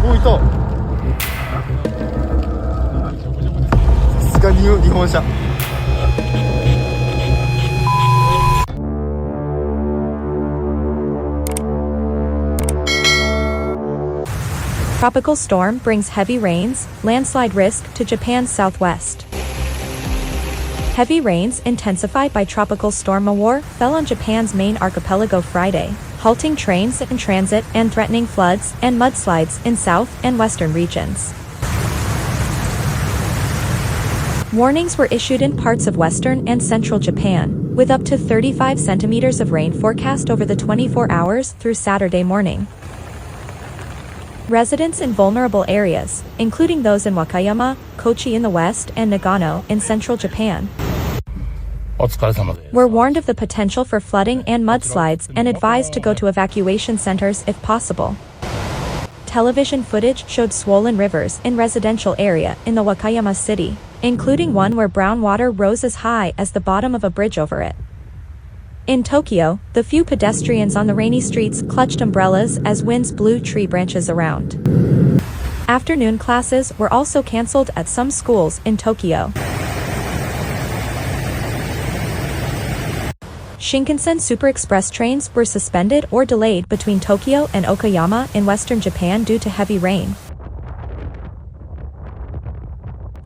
お、いた。さすがに日本車。Tropical storm brings heavy rains, landslide risk to Japan's southwest. Heavy rains, intensified by Tropical Storm Mawar, fell on Japan's main archipelago Friday, halting trains in transit and threatening floods and mudslides in south and western regions. Warnings were issued in parts of western and central Japan, with up to 35 centimeters of rain forecast over the 24 hours through Saturday morning. Residents in vulnerable areas, including those in Wakayama, Kochi in the west and Nagano in central Japan, were warned of the potential for flooding and mudslides and advised to go to evacuation centers if possible. Television footage showed swollen rivers in residential area in the Wakayama city, including one where brown water rose as high as the bottom of a bridge over it. In Tokyo, the few pedestrians on the rainy streets clutched umbrellas as winds blew tree branches around. Afternoon classes were also cancelled at some schools in Tokyo. Shinkansen Super Express trains were suspended or delayed between Tokyo and Okinawa in western Japan due to heavy rain.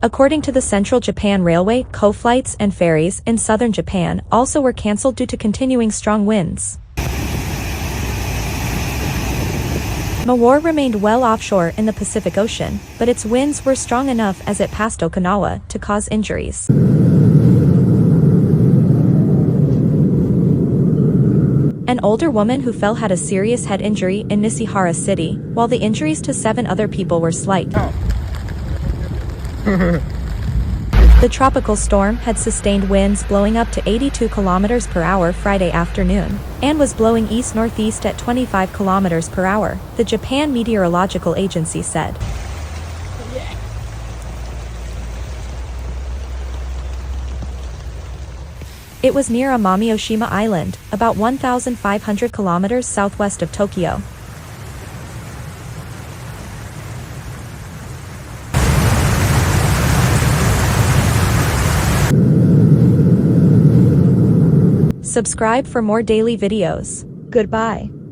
According to the Central Japan Railway, co-flights and ferries in southern Japan also were cancelled due to continuing strong winds. Mawar remained well offshore in the Pacific Ocean, but its winds were strong enough as it passed Okinawa to cause injuries. An older woman who fell had a serious head injury in Nishihara City, while the injuries to 7 other people were slight. The tropical storm had sustained winds blowing up to 82 kilometers per hour Friday afternoon, and was blowing east-northeast at 25 kilometers per hour, the Japan Meteorological Agency said. It was near Amami-Oshima Island, about 1,500 kilometers southwest of Tokyo. Subscribe for more daily videos. Goodbye.